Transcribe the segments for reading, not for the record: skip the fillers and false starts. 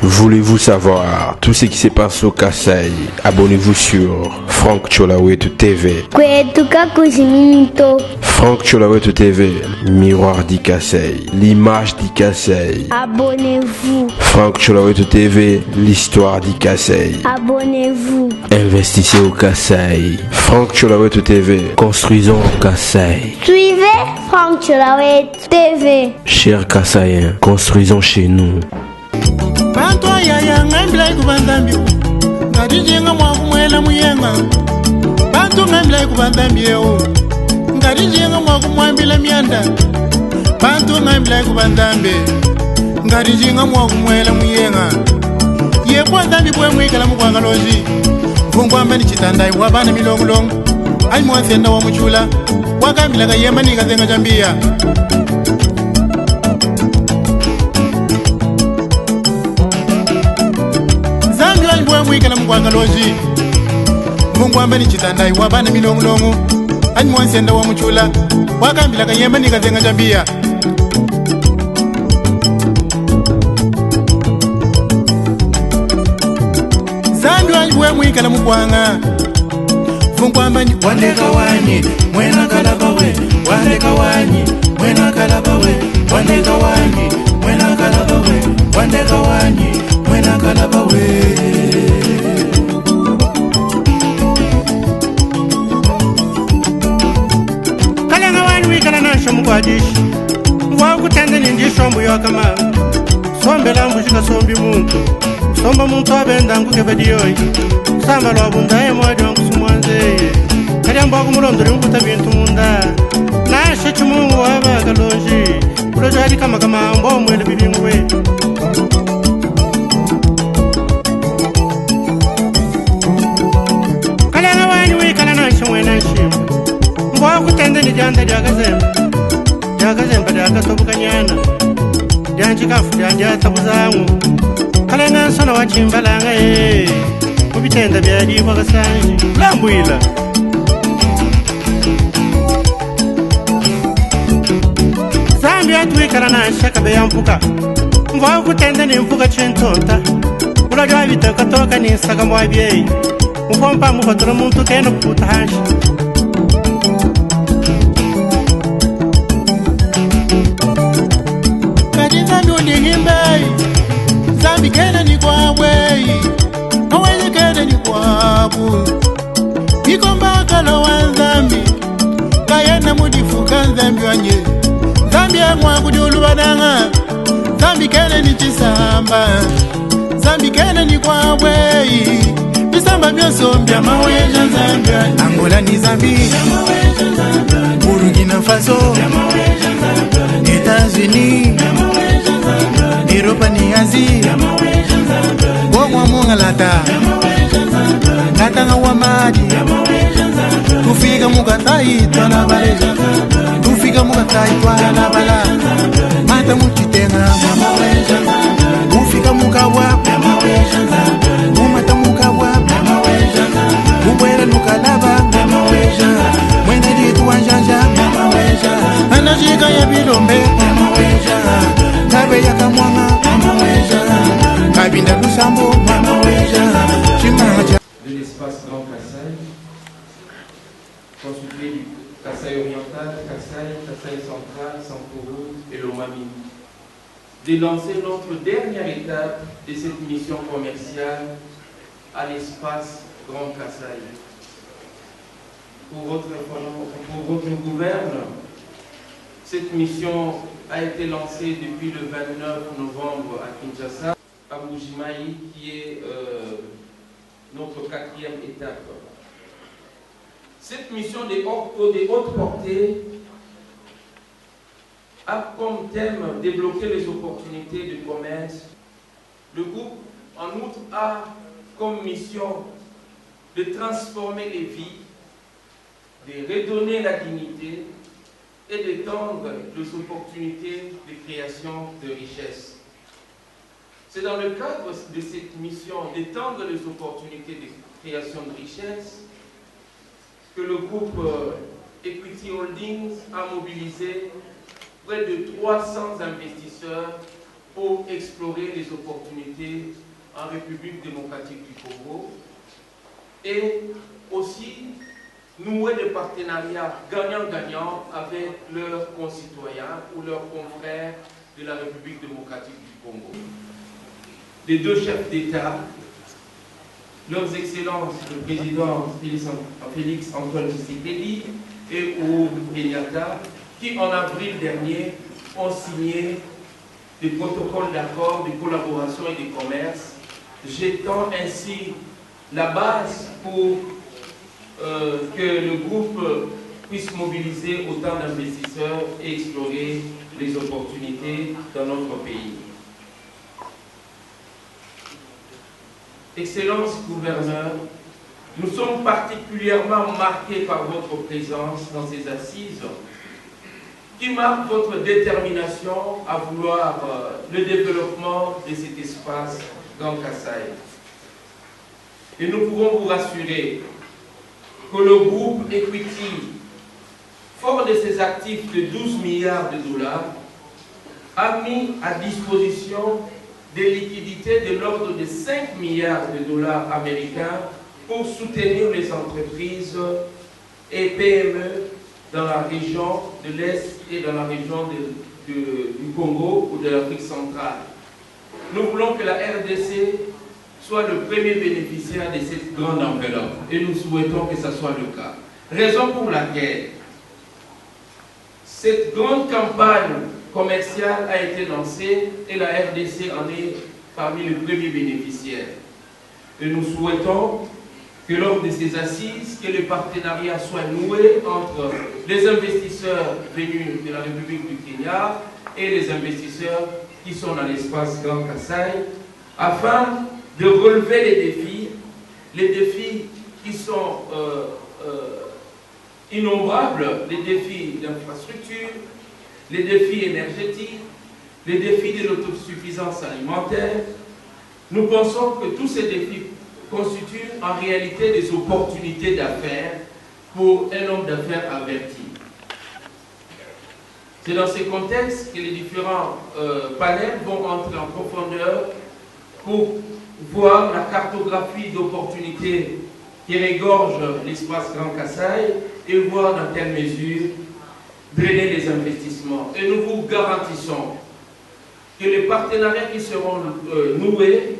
Voulez-vous savoir tout ce qui se passe au Kasaï? Abonnez-vous sur Franck Tcholawete TV. Franck Tcholawete TV, miroir du Kasaï, l'image du Kasaï. Abonnez-vous. Franck Tcholawete TV, l'histoire du Kasaï. Abonnez-vous. Investissez au Kasaï. Franck Tcholawete TV, construisons au Kasaï. Suivez Franck Tcholawete TV. Chers Kasaïens, construisons chez nous. Bantu ayaya ngambila kubandambi ngarijinga mwakumwela muyenga bantu ngambila kubandambi yo ngarijinga mwakumwambila myanda bantu ngambila kubandambi ngarijinga mwakumwela muyenga yebwa ndambi bwe mwikala mukwanga loji vungwamba ni chitandai wabana milongolongo ai mwasenda wa muchula wakambila kayemba nikazenga jambia mwikala mkwanga loji mungwamba ni chitandai wabana milongolongo ani mwansenda wa muchula wakambila kayemba nikazenga jambia zandu ali bwe mwikala mkwanga mungwamba ni wandeka wanyi mwena kalaba we wandeka wanyi mwena kalaba we wandeka wanyi mwena kalaba we wandeka wanyi mwena kalaba we mukwadishi wakutende ninjishombu yakama sombela mbushika sombi muntu somba muntu abenda nguke badiyoyi samba lwabundaye mwadi wankusumwanzeye kalyamba wakumulondole nguta bintu munda nashe chimungu wabaga loji kulojo hadi kama kamambo omwele bibingwe kalyanga wani wikala nashe mwena nshimu wakutende nijanda lyakazemba yakazemba lyakasobukanyana lyanchikafu lyanjatabuzangu kalenga nsona wachimbalanga mubitenda byalibwa kasanji lambwila zambi atwikala nashaka beyampuka mva kutenda nimpuka chintonta ulali wabitakatoka ninsaka mwabyeyi mupompa mufatula muntu kenda kuputa hanshi zambi kene ni kwa wei awele kene ni kwa bu ikomba kala wa zambi kayena mudifuka zambi wanye zambi amwa kudulu badanga zambi kene ni chisamba zambi kene ni kwa wei bisamba byoso mbya maweja zambi Angola ni zambi Burkina Faso Etats-Unis Europa ni Asia Gomwa mungalata Katanga wa madi Tufika mukatai twana baleja Tufika mukatai twana bala Mata mutitenga mama weja Tufika mukawa mama weja Umata mukawa mama weja Ubwela nukalaba mama weja Mwene ditu wanjanja mama weja Anajika ya bilombe mama weja Kabe ya kamwanga mama weja Kabinda lusambo mama weja Chimaja de l'espace Grand Kasaï, constitué du Kasaï oriental, Kasaï central, Sankoro et Lomami, de lancer notre dernière étape de cette mission commerciale à l'espace Grand Kasaï. Pour votre gouverne, cette mission a été lancée depuis le 29 novembre à Kinshasa, à Mbujimayi, qui est notre quatrième étape. Cette mission de haute portée a comme thème débloquer les opportunités de commerce Le groupe, en outre, a comme mission de transformer les vies, de redonner la dignité et d'étendre les opportunités de création de richesses. C'est dans le cadre de cette mission d'étendre les opportunités de création de richesses que le groupe Equity Holdings a mobilisé près de 300 investisseurs pour explorer les opportunités en République démocratique du Congo et aussi nouer des partenariats gagnant-gagnant avec leurs concitoyens ou leurs confrères de la République démocratique du Congo. Les deux chefs d'État, leurs excellences, le président Félix Antoine Tshisekedi et Uhuru Kenyatta, qui en avril dernier ont signé des protocoles d'accord de collaboration et de commerce, jetant ainsi la base pour que le groupe puisse mobiliser autant d'investisseurs et explorer les opportunités dans notre pays. Excellence gouverneur, nous sommes particulièrement marqués par votre présence dans ces assises qui marquent votre détermination à vouloir le développement de cet espace Grand Kasaï. Et nous pouvons vous rassurer que le groupe Equity, fort de ses actifs de 12 milliards de dollars, a mis à disposition des liquidités de l'ordre de 5 milliards de dollars américains pour soutenir les entreprises et PME dans la région de l'Est et dans la région du Congo ou de l'Afrique centrale. Nous voulons que la RDC soit le premier bénéficiaire de cette grande enveloppe et nous souhaitons que ce soit le cas. Raison pour laquelle cette grande campagne commerciale a été lancée et la RDC en est parmi les premiers bénéficiaires. Et nous souhaitons que lors de ces assises, que le partenariat soit noué entre les investisseurs venus de la République du Kenya et les investisseurs qui sont dans l'espace Grand Kasaï, afin de relever les défis qui sont innombrables, les défis d'infrastructure, les défis énergétiques, les défis de l'autosuffisance alimentaire. Nous pensons que tous ces défis constituent en réalité des opportunités d'affaires pour un homme d'affaires averti. C'est dans ces contextes que les différents panels vont entrer en profondeur pour voir la cartographie d'opportunités qui régorge l'espace Grand Kasaï et voir dans quelle mesure drainer les investissements. Et nous vous garantissons que les partenariats qui seront noués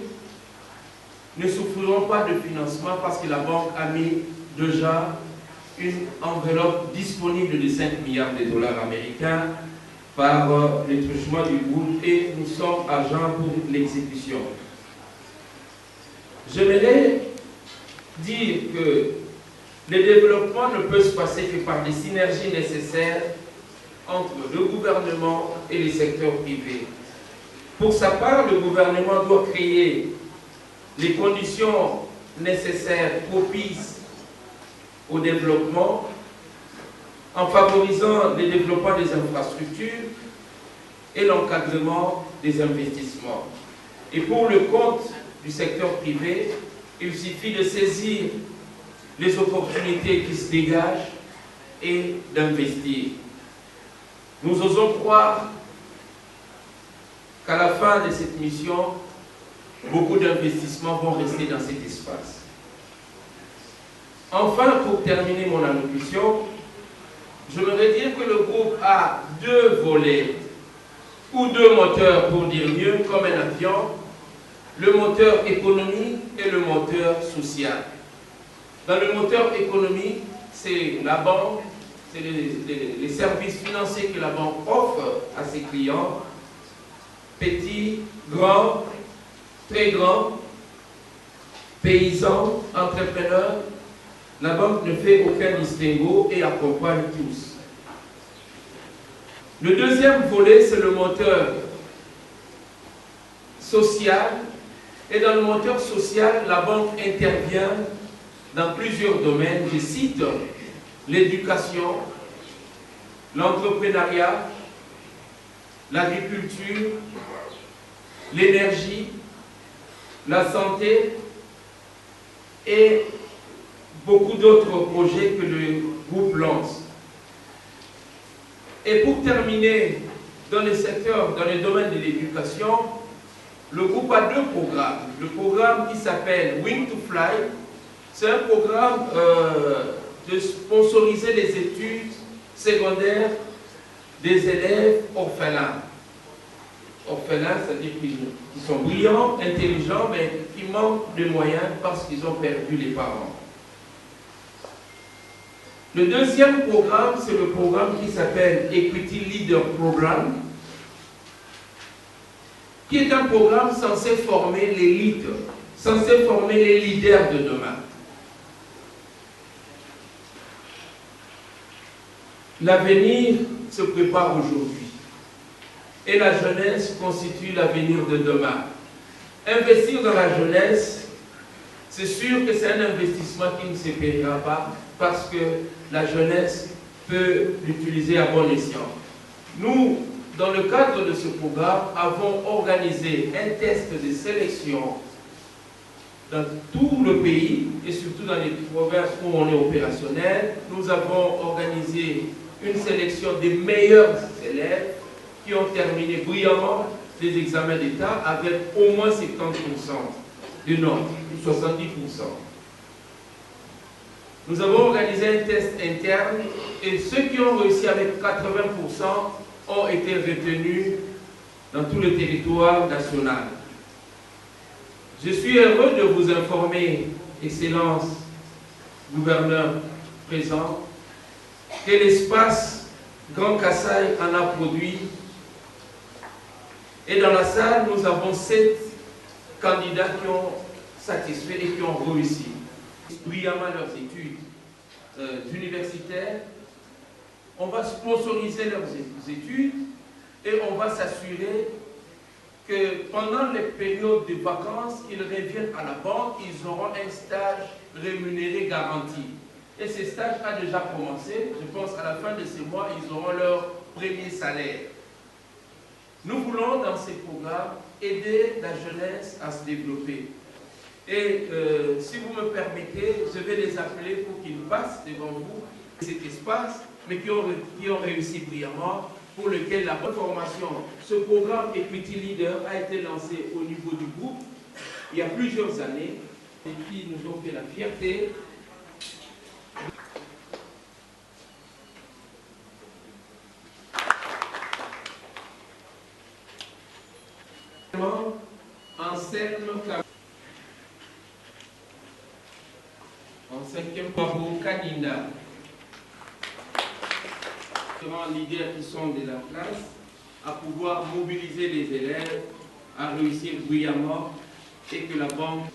ne souffriront pas de financement parce que la banque a mis déjà une enveloppe disponible de 5 milliards de dollars américains par le truchement du groupe et nous sommes agents pour l'exécution. J'aimerais dire que le développement ne peut se passer que par des synergies nécessaires entre le gouvernement et les secteurs privés. Pour sa part, le gouvernement doit créer les conditions nécessaires propices au développement en favorisant le développement des infrastructures et l'encadrement des investissements. Et pour le compte du secteur privé, il suffit de saisir les opportunités qui se dégagent et d'investir. Nous osons croire qu'à la fin de cette mission, beaucoup d'investissements vont rester dans cet espace. Enfin, pour terminer mon allocution, je voudrais dire que le groupe a deux volets, ou deux moteurs pour dire mieux, comme un avion, le moteur économique et le moteur social. Dans le moteur économique, c'est la banque, c'est les services financiers que la banque offre à ses clients, petits, grands, très grands, paysans, entrepreneurs. La banque ne fait aucun distinguo et accompagne tous. Le deuxième volet, c'est le moteur social Et dans le moteur social, la banque intervient dans plusieurs domaines. Je cite l'éducation, l'entrepreneuriat, l'agriculture, l'énergie, la santé et beaucoup d'autres projets que le groupe lance. Et pour terminer, dans le secteur, dans le domaine de l'éducation, le groupe a deux programmes. Le programme qui s'appelle Wing to Fly, c'est un programme de sponsoriser les études secondaires des élèves orphelins. Orphelins, c'est-à-dire qu'ils sont brillants, intelligents, mais qui manquent de moyens parce qu'ils ont perdu les parents. Le deuxième programme, c'est le programme qui s'appelle Equity Leader Program, qui est un programme censé former les leaders, censé former les leaders de demain. L'avenir se prépare aujourd'hui et la jeunesse constitue l'avenir de demain. Investir dans la jeunesse, c'est sûr que c'est un investissement qui ne se payera pas parce que la jeunesse peut l'utiliser à bon escient. Nous, dans le cadre de ce programme, avons organisé un test de sélection dans tout le pays et surtout dans les provinces où on est opérationnel. Nous avons organisé une sélection des meilleurs élèves qui ont terminé brillamment les examens d'État avec au moins 70% de notes, 70%. Nous avons organisé un test interne et ceux qui ont réussi avec 80% ont été retenus dans tout le territoire national. Je suis heureux de vous informer, Excellence, gouverneur présent, que l'espace Grand Kasaï en a produit. Et dans la salle, nous avons 7 candidats qui ont satisfait et qui ont réussi brillamment leurs études universitaires. On va sponsoriser leurs études et on va s'assurer que pendant les périodes de vacances, ils reviennent à la banque, ils auront un stage rémunéré garanti. Et ce stage a déjà commencé. Je pense à la fin de ce mois, ils auront leur premier salaire. Nous voulons dans ces programmes aider la jeunesse à se développer. Et si vous me permettez, je vais les appeler pour qu'ils passent devant vous cet espace, mais qui ont réussi brillamment, pour lequel la bonne formation, ce programme Equity Leader a été lancé au niveau du groupe il y a plusieurs années, et qui nous ont fait la fierté. En cinquième, Pablo Kaninda. Les leaders qui sont de la classe à pouvoir mobiliser les élèves à réussir brillamment et que la banque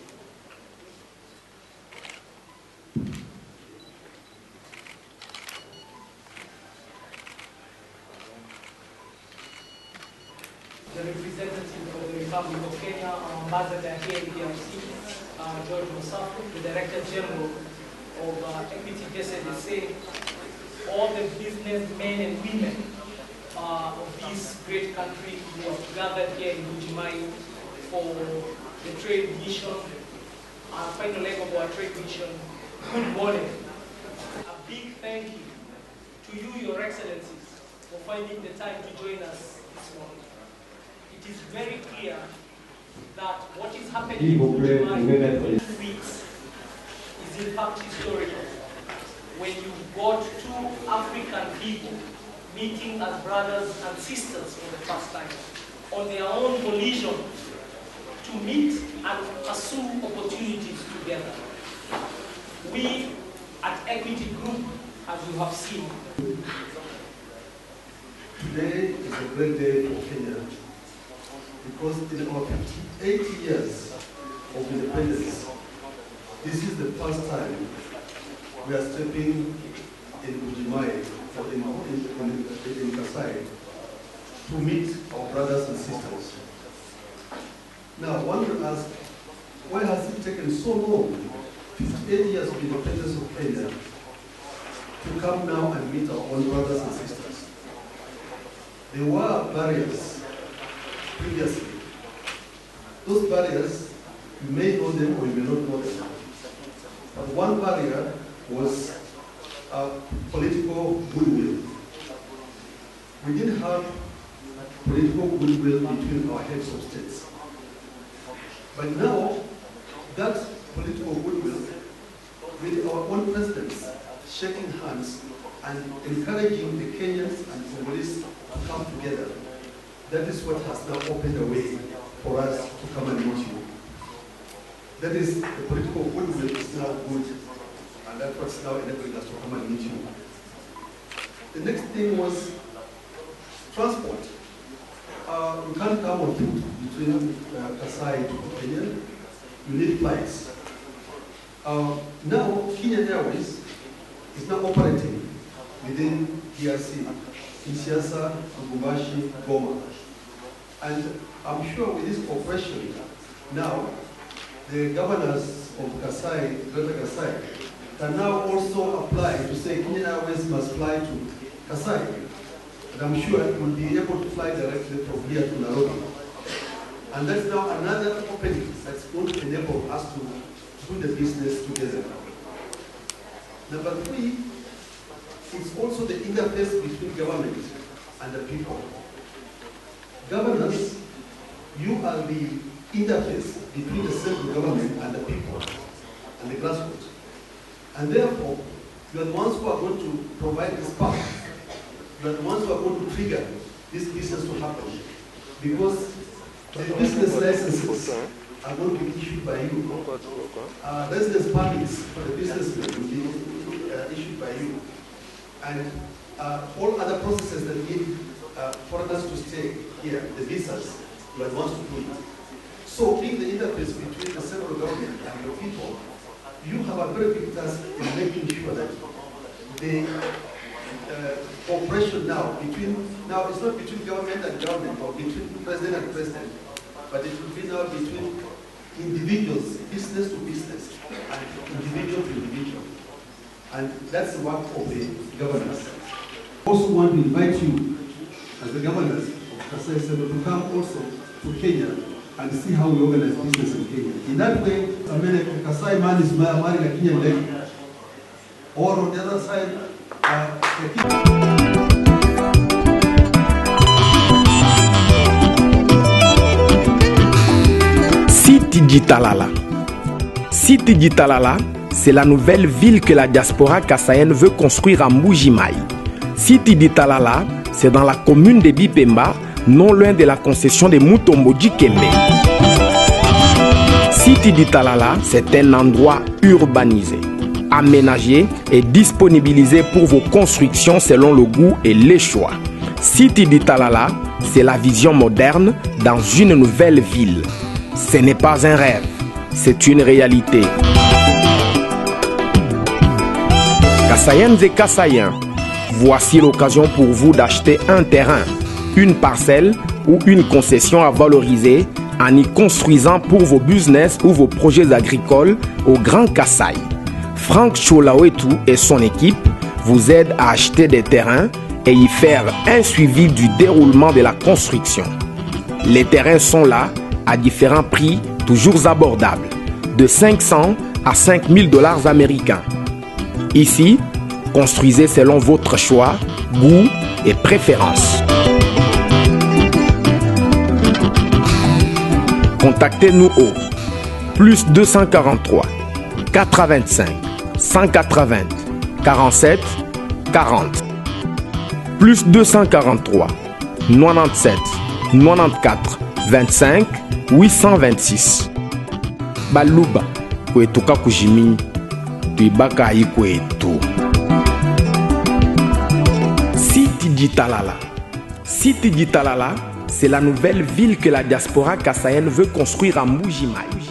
the representative of the Republic of Kenya, Ambassador here in DRC, George Musafu, the Director General of Equity JCDC, all the businessmen and women of this great country who have gathered here in Bujimayi for the trade mission, our final leg of our trade mission. Good morning. A big thank you to you, Your Excellencies, for finding the time to join us this morning. It is very clear that what is happening in Bujimayi weeks is in fact historical. When you've got two African people meeting as brothers and sisters for the first time on their own volition to meet and pursue opportunities together. We at Equity Group, as you have seen. Today is a great day for Kenya because in our 58 years of independence, this is the first time we are stepping in Bujimayi or in Kasai to meet our brothers and sisters. Now, one will ask, taken so long, 58 years of independence of Kenya, to come now and meet our own brothers and sisters. There were barriers previously. Those barriers, you may know them or you may not know them. But one barrier was political goodwill. We didn't have political goodwill between our heads of states. But now, that political goodwill, with our own presidents shaking hands and encouraging the Kenyans and Congolese to come together, that is what has now opened a way for us to come and meet you. That is, the political goodwill is now good, and that's what's now enabling us to come and meet you. The next thing was transport. You can't come on foot between Kasai to Kenya. You need flights. Now, Kenya Airways is now operating within DRC, Kinshasa, Lubumbashi, Goma. And I'm sure with this cooperation, now, the governors of Kasai, Greater Kasai, can now also apply to say Kenya Airways must fly to Kasai. And I'm sure it will be able to fly directly from here to Nairobi. And that's now another opening that's going to enable us to do the business together. Number three, it's also the interface between government and the people. Governors, you are the interface between the central government and the people and the grassroots. And therefore, you are the ones who are going to provide the spark. You are the ones who are going to trigger this business to happen. Because the business licenses are going to be issued by you. Residence permits for the businessmen will be issued by you. And all other processes that need foreigners to stay here, the visas, you are the ones to do it. So being the interface between the central government and the people, you have a very big task in making sure that the cooperation now it's not between government and government or between president and president, but it will be now between individuals, business to business, and individual to individual. And that's the work of the governors. I also want to invite you, as the governors of Kasai Center, to come also to Kenya and see how we organize business in Kenya. In that way, I mean, a Kasai man is married a Kenyan lady. Or on the other side, Siti Ditalala. Siti Ditalala, c'est la nouvelle ville que la diaspora kassaïenne veut construire à Mbuji-Mayi. Siti Ditalala, c'est dans la commune de Bipemba, non loin de la concession de Mutombo-Dikembe. Siti Ditalala, c'est un endroit urbanisé, aménagé et disponibilisé pour vos constructions selon le goût et les choix. Siti Ditalala, c'est la vision moderne dans une nouvelle ville. Ce n'est pas un rêve, c'est une réalité. Kassaïennes et Kassaïens, voici l'occasion pour vous d'acheter un terrain, une parcelle ou une concession à valoriser en y construisant pour vos business ou vos projets agricoles au Grand Kassai. Franck Cholawetu et son équipe vous aident à acheter des terrains et y faire un suivi du déroulement de la construction. Les terrains sont là à différents prix toujours abordables, de 500 à 5000 $ américains. Ici, construisez selon votre choix, goût et préférence. Contactez-nous au plus 243 425 180 47 40 plus 243 97 94 25 826. Baluba kwetuka kujimi tuibaka ikwetu. Siti Ditalala. Siti Ditalala, c'est la nouvelle ville que la diaspora kassaïenne veut construire à Mbuji-Mayi.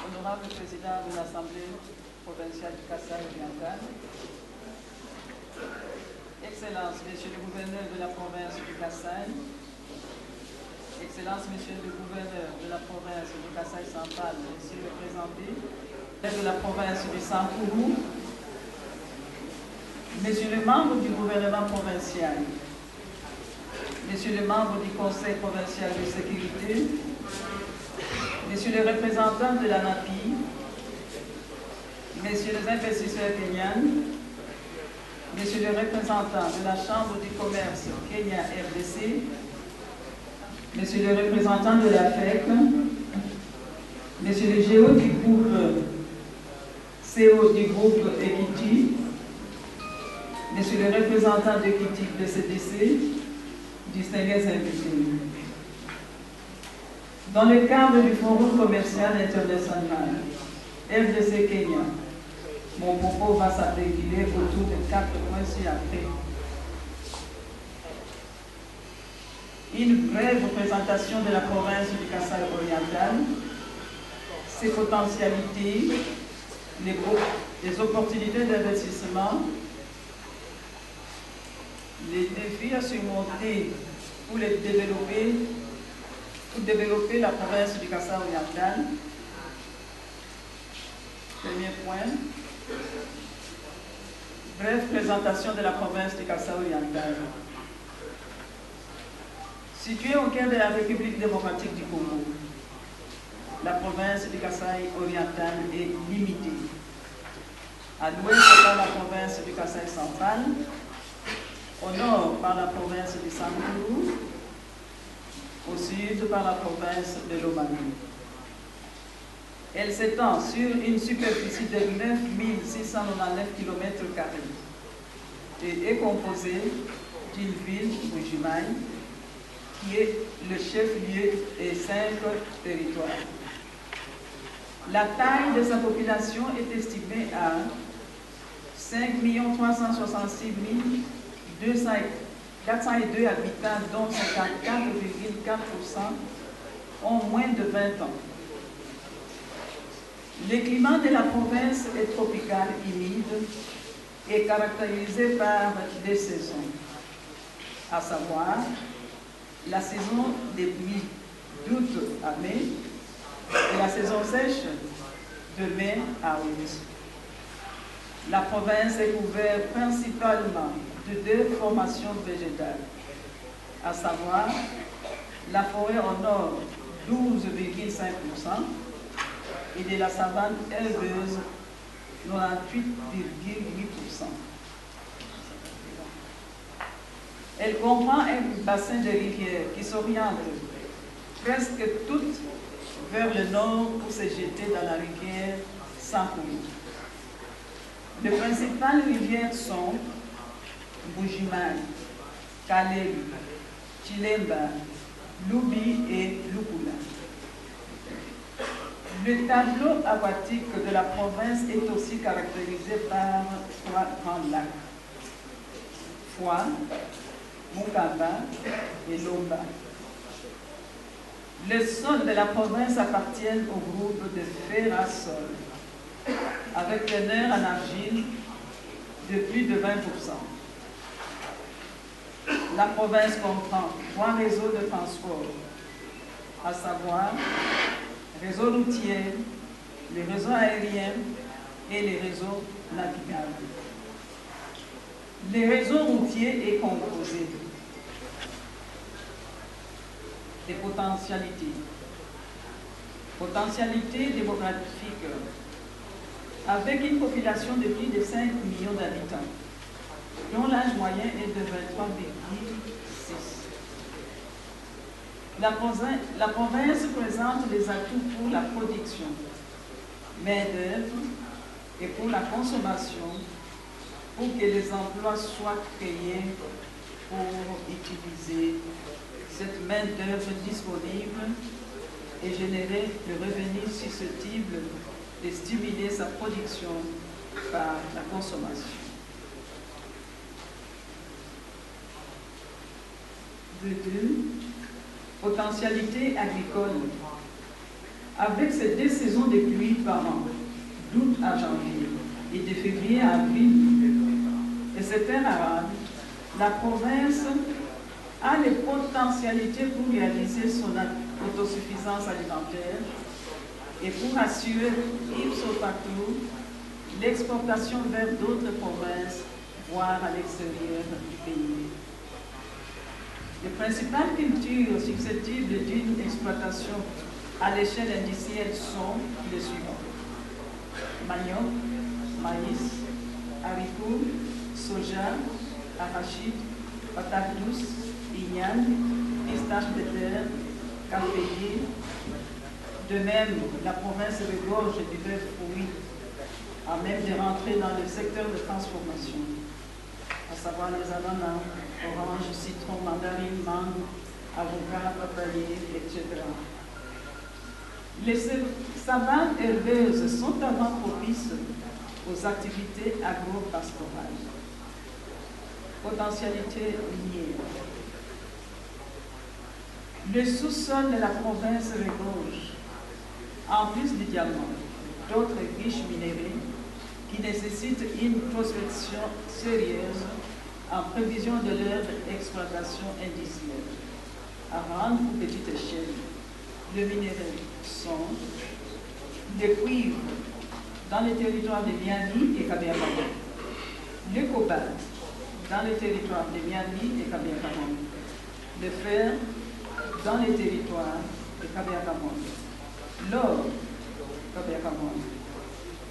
Honorable président de l'Assemblée provinciale du Kassai-Oriental, Excellences, Messieurs les gouverneurs de la province province du Kasaï, Excellence, Monsieur le gouverneur de la province du Kasaï central, Monsieur le représenté, de la province du Sankourou, Monsieur le membre du gouvernement provincial, Monsieur le membre du Conseil provincial de sécurité, Monsieur le représentant de la NAPI, Messieurs les investisseurs kenyans, Monsieur le représentant de la Chambre du commerce Kenya-RDC, Monsieur le représentant de la FEC, Monsieur le géo du groupe CO du groupe Equity, Monsieur le représentant d'Equity de CDC, distingués invités. Dans le cadre du Forum commercial international RDC Kenya, mon propos va s'articuler autour de 4 points ci-après. Une brève présentation de la province du Kasaï oriental, ses potentialités, les opportunités d'investissement, les défis à surmonter pour développer la province du Kasaï oriental. Premier point. Brève présentation de la province du Kasaï oriental. Située au cœur de la République démocratique du Congo, la province du Kasaï oriental est limitée. À l'ouest par la province du Kasaï central, au nord par la province du Sankourou, au sud par la province de l'Omani. Elle s'étend sur une superficie de 9 699 km² et est composée d'une ville, Bujimaï, qui est le chef-lieu et 5 territoires. La taille de sa population est estimée à 5 366 402 habitants, dont 54,4% ont moins de 20 ans. Le climat de la province est tropical humide et caractérisé par des saisons, à savoir la saison des pluies d'août à mai et la saison sèche de mai à août. La province est couverte principalement de 2 formations végétales, à savoir la forêt au nord 12,5% et de la savane herbeuse 98,8%. Elle comprend un bassin de rivières qui s'oriente presque toutes vers le nord pour se jeter dans la rivière Sankourou. Les principales rivières sont Bujimaï, Kaleb, Chilemba, Lubi et Lukula. Le tableau aquatique de la province est aussi caractérisé par 3 grands lacs, Foix, Mukamba et Lomba. Les sols de la province appartiennent au groupe de ferrasol, avec teneur en argile de plus de 20%. La province comprend 3 réseaux de transport, à savoir réseau routier, les réseaux aériens et les réseaux navigables. Le réseau routier est composé des potentialités. Potentialité démographique, avec une population de plus de 5 millions d'habitants, dont l'âge moyen est de 23,6. La province présente des atouts pour la production, main-d'œuvre et pour la consommation, pour que les emplois soient créés pour utiliser cette main-d'œuvre disponible et générer le revenu susceptible de stimuler sa production par la consommation. De 2, potentialité agricole. Avec ces 2 saisons de pluie par an, d'août à janvier et de février à avril, et ces terres arables, la province potentialité pour réaliser son autosuffisance alimentaire et pour assurer ipso facto l'exportation vers d'autres provinces, voire à l'extérieur du pays. Les principales cultures susceptibles d'une exploitation à l'échelle industrielle sont les suivants: manioc, maïs, haricots, soja, arachide, patates douces, igname, pistache de terre, caféier. De même, la province regorge divers fruits, à même de rentrer dans le secteur de transformation, à savoir les ananas, oranges, citron, mandarine, mangue, avocat, papayer, etc. Les savanes herbeuses sont avant propices aux activités agro-pastorales. Potentialité minière. Le sous-sol de la province regorge, en plus du diamant, d'autres riches minéraux qui nécessitent une prospection sérieuse en prévision de leur exploitation industrielle. À rendre pour petite échelle, le minerai sont le cuivre dans les territoires de Miami et Kabiakaman, le cobalt dans les territoires de Miami et Kabiakaman, le fer dans les territoires de Kabiakaman, l'or, Kabiakaman.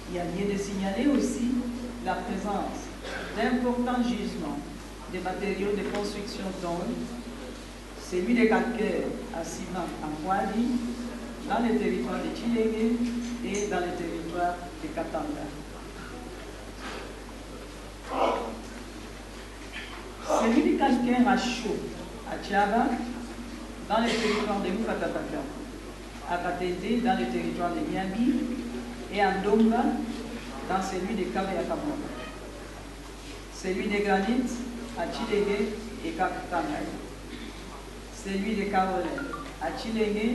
Il y a lieu de signaler aussi la présence d'importants gisements de matériaux de construction dont celui de calcaire à ciment en Kwadi, dans les territoires de Chilégué et dans les territoires de Katanga. Celui de calcaire à chaud à Tchaba, dans les territoires de Mukatataka, à Katende, dans les territoires de Miami, et à Ndomba, dans celui de Kabeakamon. Celui de granit à Chilégué et Katanga. Celui de Caroline à Chilégué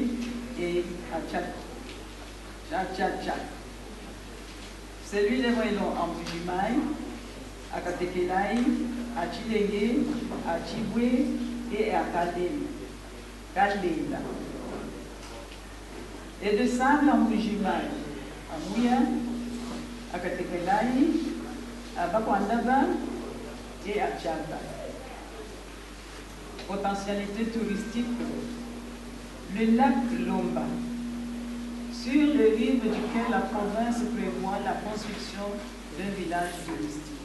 et à Tchatcha. Celui de Moellon en Bujimaï, à Katekelaï, à Chilégué, à Chiboué et à Kalela. Et de sable en Bujimaï, à Mouya, à Katekelaï, à Bakwandaba et à Tchaba. Potentialité touristique, le lac Lomba, sur le rive duquel la province prévoit la construction d'un village touristique.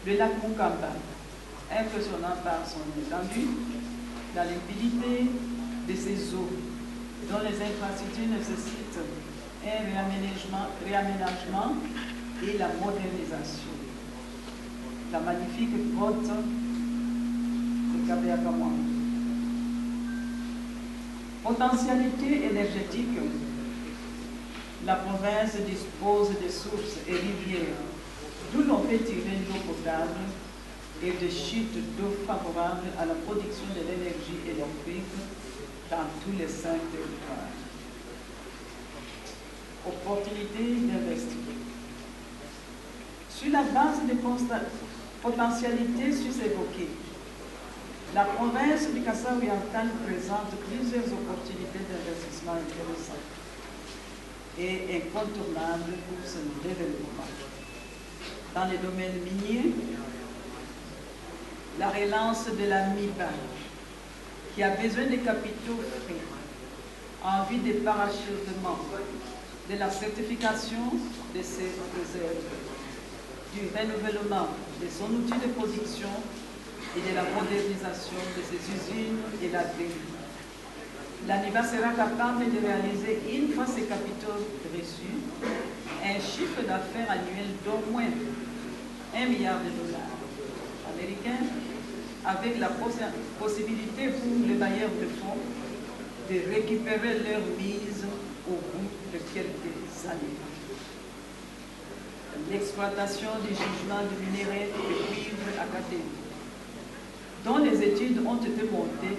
Le lac Mukamba, impressionnant par son étendue, la limpidité de ses eaux, dont les infrastructures nécessitent un réaménagement et la modernisation. La magnifique grotte de Kabeakamon. Potentialité énergétique. La province dispose de sources et rivières d'où l'on peut tirer l'eau potable et de chutes d'eau favorables à la production de l'énergie électrique dans tous les 5 territoires. Opportunité d'investissement. Sur la base des potentialités sus-évoquées, la province du Kasaï-Oriental présente plusieurs opportunités d'investissement intéressantes et incontournables pour son développement. Dans les domaines miniers, la relance de la MIPA, qui a besoin de capitaux frais en vue de parachèvement de la certification de ses réserves, du renouvellement de son outil de production et de la modernisation de ses usines et la grille. L'ANIVA sera capable de réaliser, une fois ses capitaux reçus, un chiffre d'affaires annuel d'au moins $1 milliard américains, avec la possibilité pour les bailleurs de fonds de récupérer leur mise au bout de quelques années. L'exploitation du gisement de minerais de cuivre à Katene, dont les études ont été montées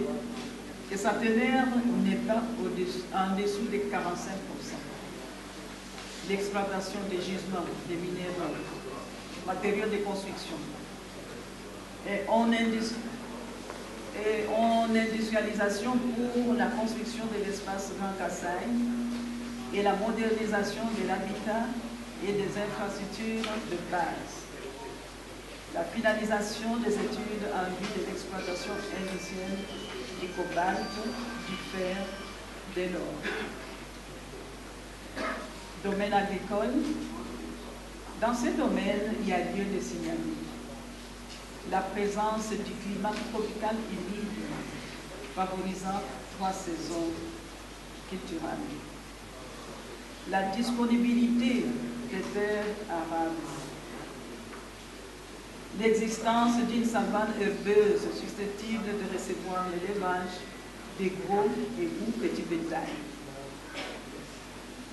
que sa teneur n'est pas en dessous de 45%. L'exploitation des gisements de minéraux, matériaux de construction, et et en industrialisation pour la construction de l'espace Grand Kasaï et la modernisation de l'habitat et des infrastructures de base. La finalisation des études en vue de l'exploitation industrielle du cobalt, du fer, de l'or. Domaine agricole. Dans ce domaine, il y a lieu de signaler la présence du climat tropical humide favorisant 3 saisons culturelles. La disponibilité des terres arables. L'existence d'une savane herbeuse susceptible de recevoir l'élevage des gros et ou petits bétails,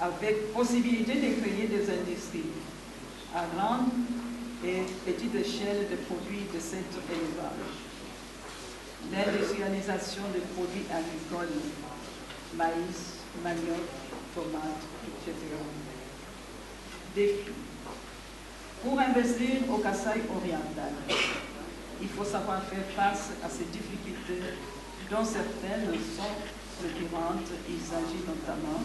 avec possibilité de créer des industries à grande et petite échelle de produits de cet élevage. L'industrialisation des produits agricoles, maïs, manioc, tomates, etc. Défi. Pour investir au Kasaï oriental, il faut savoir faire face à ces difficultés dont certaines sont récurrentes. Il s'agit notamment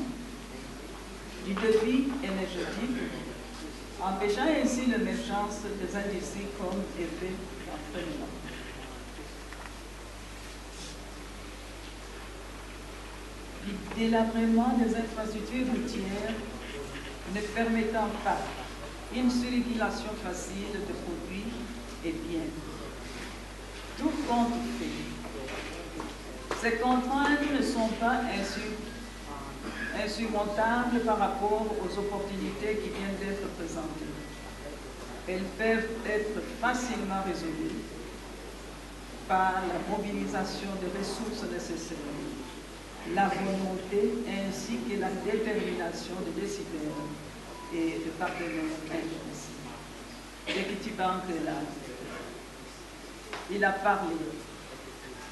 du défi énergétique, empêchant ainsi l'émergence des industries comme effet d'entraînement. Le délabrement des infrastructures routières ne permettant pas une circulation facile de produits et biens. Tout compte fait. Ces contraintes ne sont pas insurmontables par rapport aux opportunités qui viennent d'être présentées. Elles peuvent être facilement résolues par la mobilisation des ressources nécessaires, la volonté ainsi que la détermination des décideurs et de partenaires intéressés. L'Equity Bank est là. Il a parlé.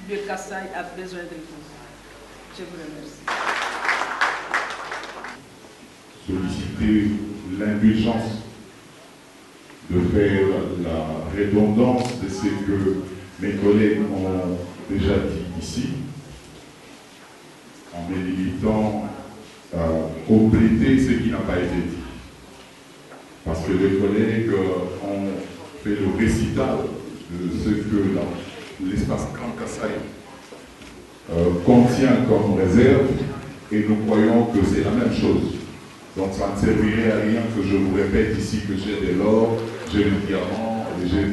Le Kasaï a besoin de vous. Je vous remercie. Solliciter l'indulgence de faire la redondance de ce que mes collègues ont déjà dit ici, en me limitant à compléter ce qui n'a pas été dit. Parce que les collègues ont fait le récital de ce que l'espace Grand Kasaï contient comme réserve, et nous croyons que c'est la même chose. Donc ça ne servirait à rien que je vous répète ici que j'ai de l'or, j'ai le diamant, j'ai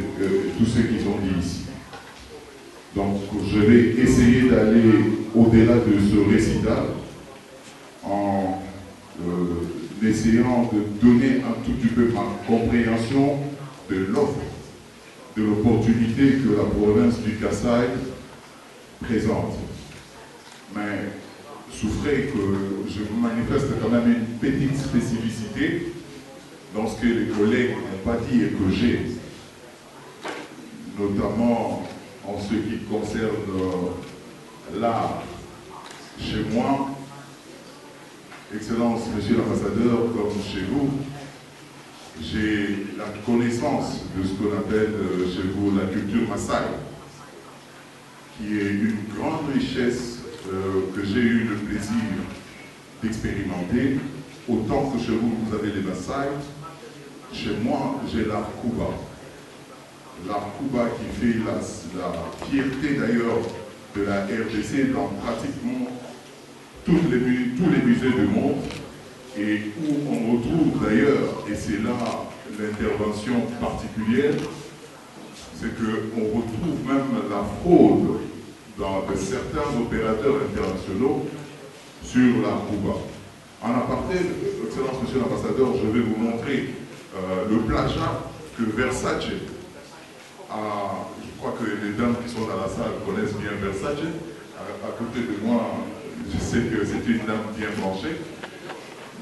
tout ce qu'ils ont dit ici. Donc je vais essayer d'aller au-delà de ce récital en essayant de donner un tout petit peu ma compréhension de l'offre, de l'opportunité que la province du Kasaï présente. Mais souffrez que je vous manifeste quand même une petite spécificité dans ce que les collègues n'ont pas dit et que j'ai, notamment en ce qui concerne l'art. Chez moi, Excellence, Monsieur l'Ambassadeur, comme chez vous, j'ai la connaissance de ce qu'on appelle chez vous la culture Maasai, qui est une grande richesse que j'ai eu le plaisir d'expérimenter. Autant que chez vous, vous avez les Maasai, chez moi, j'ai l'art Kuba. L'art Kuba qui fait la fierté d'ailleurs de la RDC dans pratiquement tous les musées du monde, et où on retrouve d'ailleurs, et c'est là l'intervention particulière, c'est qu'on retrouve même la fraude de certains opérateurs internationaux sur la Cuba. En aparté, Excellence Monsieur l'Ambassadeur, je vais vous montrer le plagiat que Versace a, je crois que les dames qui sont dans la salle connaissent bien Versace. À côté de moi, je sais que c'est une dame bien branchée.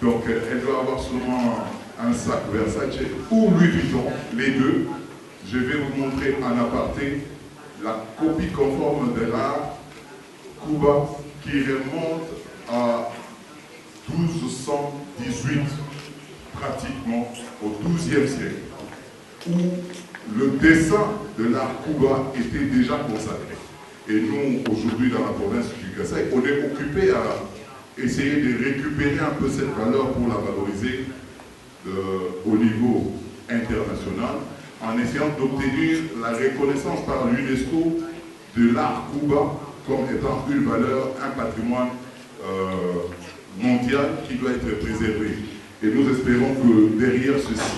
Donc elle doit avoir sûrement un sac Versace ou Louis Vuitton, les deux. Je vais vous montrer en aparté la copie conforme de l'art Cuba qui remonte à 1218, pratiquement au XIIe siècle, où le dessin de l'art Cuba était déjà consacré. Et nous, aujourd'hui, dans la province du Kasaï, on est occupé à essayer de récupérer un peu cette valeur pour la valoriser au niveau international, en essayant d'obtenir la reconnaissance par l'UNESCO de l'art Kuba comme étant une valeur, un patrimoine mondial qui doit être préservé. Et nous espérons que derrière ceci,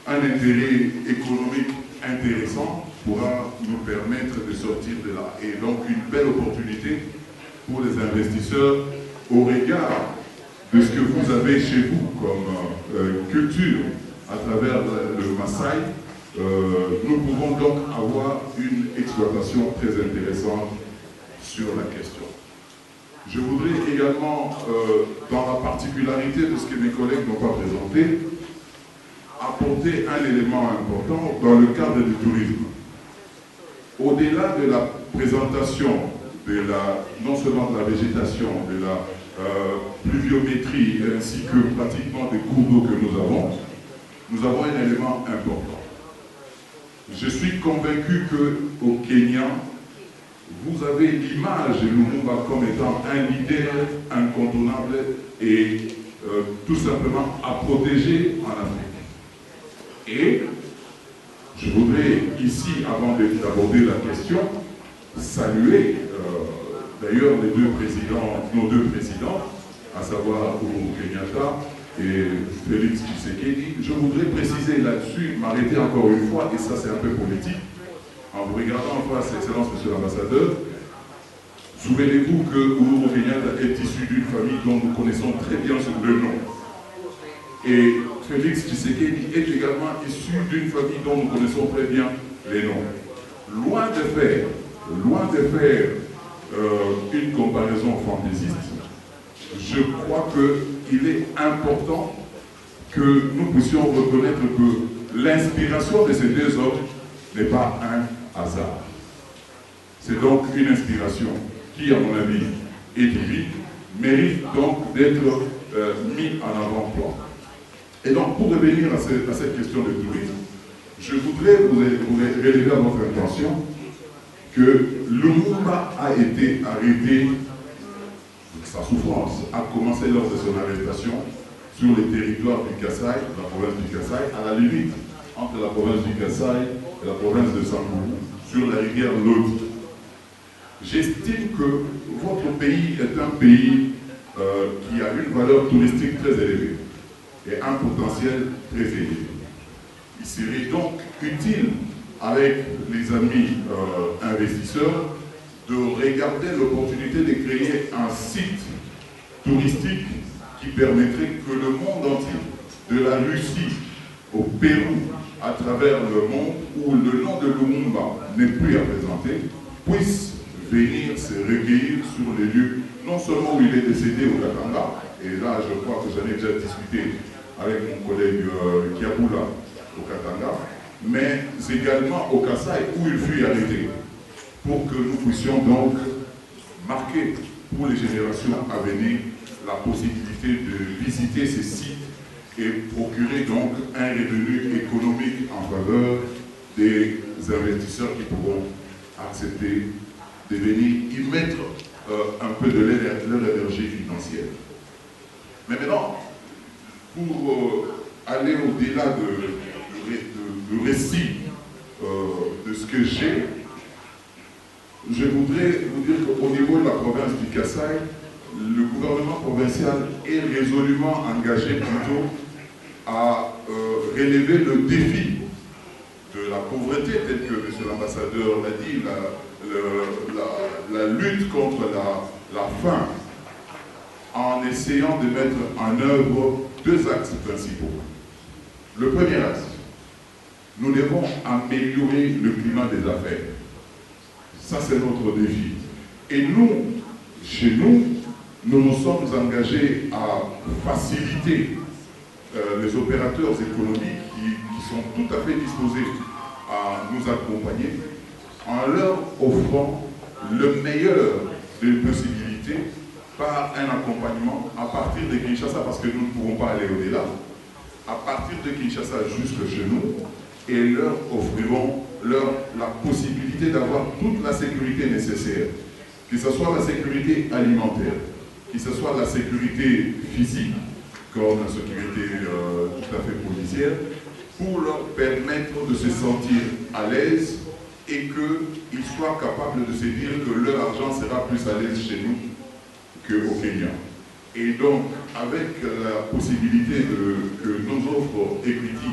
un intérêt économique intéressant pourra nous permettre de sortir de là. Et donc une belle opportunité pour les investisseurs au regard de ce que vous avez chez vous comme culture à travers le Maasai. Nous pouvons donc avoir une exploitation très intéressante sur la question. Je voudrais également, dans la particularité de ce que mes collègues n'ont pas présenté, apporter un élément important dans le cadre du tourisme. Au-delà de la présentation non seulement de la végétation, de la pluviométrie, ainsi que pratiquement des cours d'eau que nous avons un élément important. Je suis convaincu qu'au Kenya, vous avez l'image de Lumumba comme étant un leader incontournable et tout simplement à protéger en Afrique. Et je voudrais ici, avant d'aborder la question, saluer d'ailleurs nos deux présidents, à savoir Uhuru Kenyatta et Félix Tshisekedi. Je voudrais préciser là-dessus, m'arrêter encore une fois, et ça c'est un peu politique, en vous regardant en face, Excellence, Monsieur l'Ambassadeur, souvenez-vous que Uhuru Kenyatta est issu d'une famille dont nous connaissons très bien le nom. Et Félix Tshisekedi est également issu d'une famille dont nous connaissons très bien les noms. Loin de faire une comparaison fantaisiste, je crois qu'il est important que nous puissions reconnaître que l'inspiration de ces deux hommes n'est pas un hasard. C'est donc une inspiration qui, à mon avis, est divine, mérite donc d'être mise en avant-plan. Et donc, pour revenir à cette question de tourisme, je voudrais vous relever à votre intention que Lumumba a été arrêté, sa souffrance a commencé lors de son arrestation sur les territoires du Kasaï, la province du Kasaï, à la limite entre la province du Kasaï et la province de Samburu, sur la rivière Lodi. J'estime que votre pays est un pays qui a une valeur touristique très élevée et un potentiel très élevé. Il serait donc utile, avec les amis investisseurs, de regarder l'opportunité de créer un site touristique qui permettrait que le monde entier, de la Russie au Pérou, à travers le monde où le nom de Lumumba n'est plus à présenter, puisse venir se recueillir sur les lieux, non seulement où il est décédé au Katanga, et là je crois que j'en ai déjà discuté avec mon collègue Kiabula au Katanga, mais également au Kasaï où il fut arrêté, pour que nous puissions donc marquer pour les générations à venir la possibilité de visiter ces sites et procurer donc un revenu économique en faveur des investisseurs qui pourront accepter de venir y mettre un peu de leur énergie financière. Mais maintenant, pour aller au-delà du récit de ce que j'ai, je voudrais vous dire qu'au niveau de la province du Kasaï, le gouvernement provincial est résolument engagé plutôt à relever le défi de la pauvreté, tel que M. l'ambassadeur l'a dit, la lutte contre la faim, en essayant de mettre en œuvre deux axes principaux. Le premier axe, nous devons améliorer le climat des affaires. Ça, c'est notre défi. Et nous, chez nous, nous nous sommes engagés à faciliter les opérateurs économiques qui sont tout à fait disposés à nous accompagner en leur offrant le meilleur des possibilités par un accompagnement à partir de Kinshasa, parce que nous ne pourrons pas aller au-delà, à partir de Kinshasa jusque chez nous, et leur offrirons la possibilité d'avoir toute la sécurité nécessaire, que ce soit la sécurité alimentaire, que ce soit la sécurité physique, comme la sécurité tout à fait policière, pour leur permettre de se sentir à l'aise et qu'ils soient capables de se dire que leur argent sera plus à l'aise chez nous qu'au Kenya. Et donc, avec la possibilité que nous offre Equity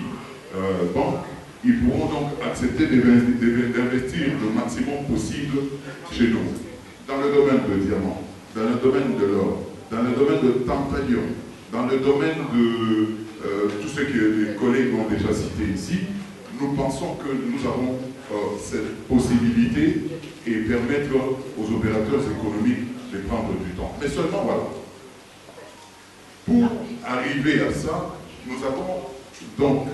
Bank, ils pourront donc accepter d'investir le maximum possible chez nous, dans le domaine de diamant, dans le domaine de l'or, dans le domaine de tantalium, dans le domaine de tout ce que les collègues ont déjà cité ici. Nous pensons que nous avons cette possibilité et permettre aux opérateurs économiques de prendre du temps. Mais seulement voilà. Pour arriver à ça, nous avons donc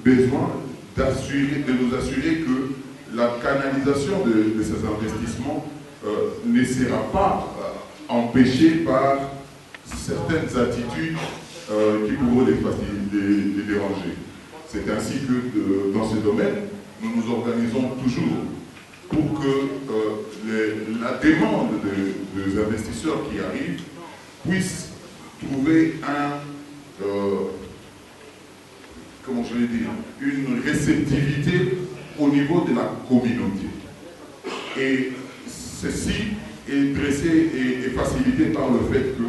besoin de nous assurer que la canalisation de ces investissements ne sera pas empêchée par certaines attitudes qui pourront les déranger. C'est ainsi que dans ce domaine, nous nous organisons toujours pour que la demande des investisseurs qui arrivent puisse trouver comment je vais dire, une réceptivité au niveau de la communauté. Et ceci est dressé et facilité par le fait que,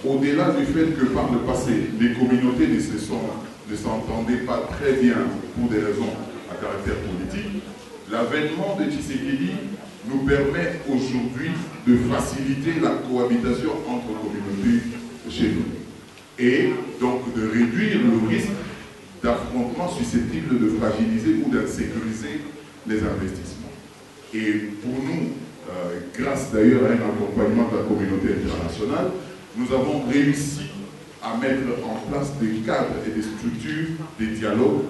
au-delà du fait que par le passé, les communautés ne s'entendaient pas très bien pour des raisons à caractère politique, l'avènement de Tshisekedi nous permet aujourd'hui de faciliter la cohabitation entre communautés chez nous. Et donc de réduire le risque d'affrontements susceptibles de fragiliser ou d'insécuriser les investissements. Et pour nous, grâce d'ailleurs à un accompagnement de la communauté internationale, nous avons réussi à mettre en place des cadres et des structures, des dialogues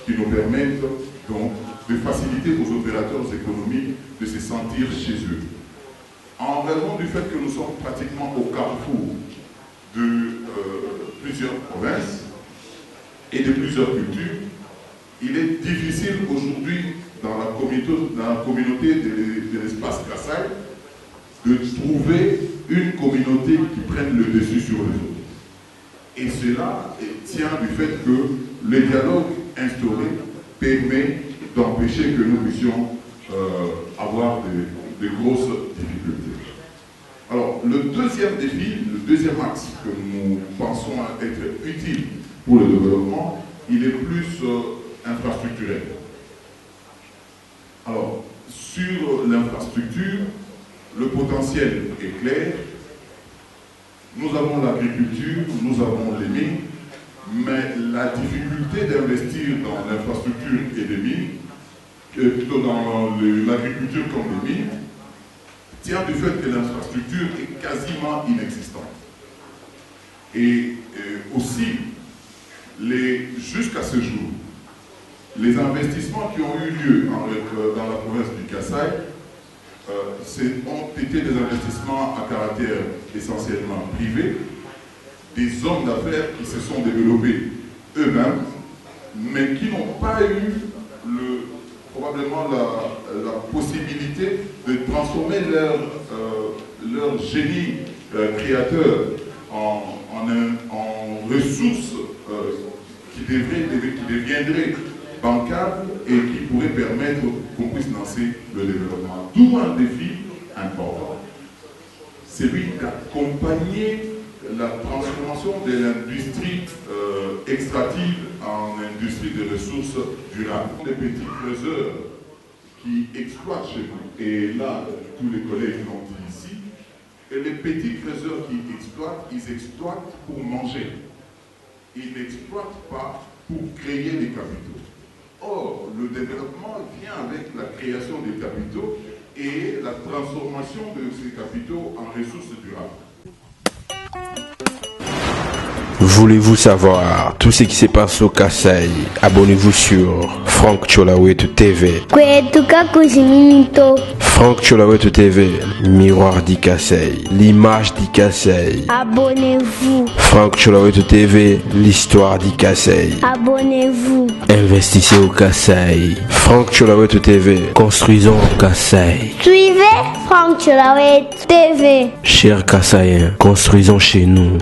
qui nous permettent donc de faciliter aux opérateurs économiques de se sentir chez eux. En raison du fait que nous sommes pratiquement au carrefour de plusieurs provinces et de plusieurs cultures, il est difficile aujourd'hui dans la communauté de l'espace Kassai de trouver une communauté qui prenne le dessus sur les autres. Et cela tient du fait que le dialogue instauré permet d'empêcher que nous puissions avoir de grosses difficultés. Alors, le deuxième défi, le deuxième axe que nous pensons être utile pour le développement, il est plus infrastructurel. Alors, sur l'infrastructure, le potentiel est clair. Nous avons l'agriculture, nous avons les mines, mais la difficulté d'investir dans l'infrastructure et les mines, plutôt dans l'agriculture comme les mines, tient du fait que l'infrastructure est quasiment inexistante. Et aussi, jusqu'à ce jour, les investissements qui ont eu lieu dans la province du Kassai ont été des investissements à caractère essentiellement privé, des hommes d'affaires qui se sont développés eux-mêmes, mais qui n'ont pas eu probablement la possibilité de transformer leur génie créateur en ressources qui deviendraient bancables et qui pourraient permettre qu'on puisse lancer le développement. D'où un défi important. Celui d'accompagner la transformation de l'industrie extractive en industrie de ressources durables. Les petits creuseurs qui exploitent chez nous, et là, tous les collègues l'ont dit ici, et les petits creuseurs qui exploitent, ils exploitent pour manger. Ils n'exploitent pas pour créer des capitaux. Or, le développement vient avec la création des capitaux et la transformation de ces capitaux en ressources durables. Voulez-vous savoir tout ce qui se passe au Kassai? Abonnez-vous sur Franck Cholawetu TV. Kwetuka kuziminito. Franck Cholawetu TV, miroir d'Ikassai, l'image d'Ikassai. Abonnez-vous. Franck Cholawetu TV, l'histoire d'Ikassai. Abonnez-vous. Investissez au Kassai. Franck Cholawetu TV, construisons au Kassai. Suivez Franck Cholawetu TV. Chers Kassaïens, construisons chez nous.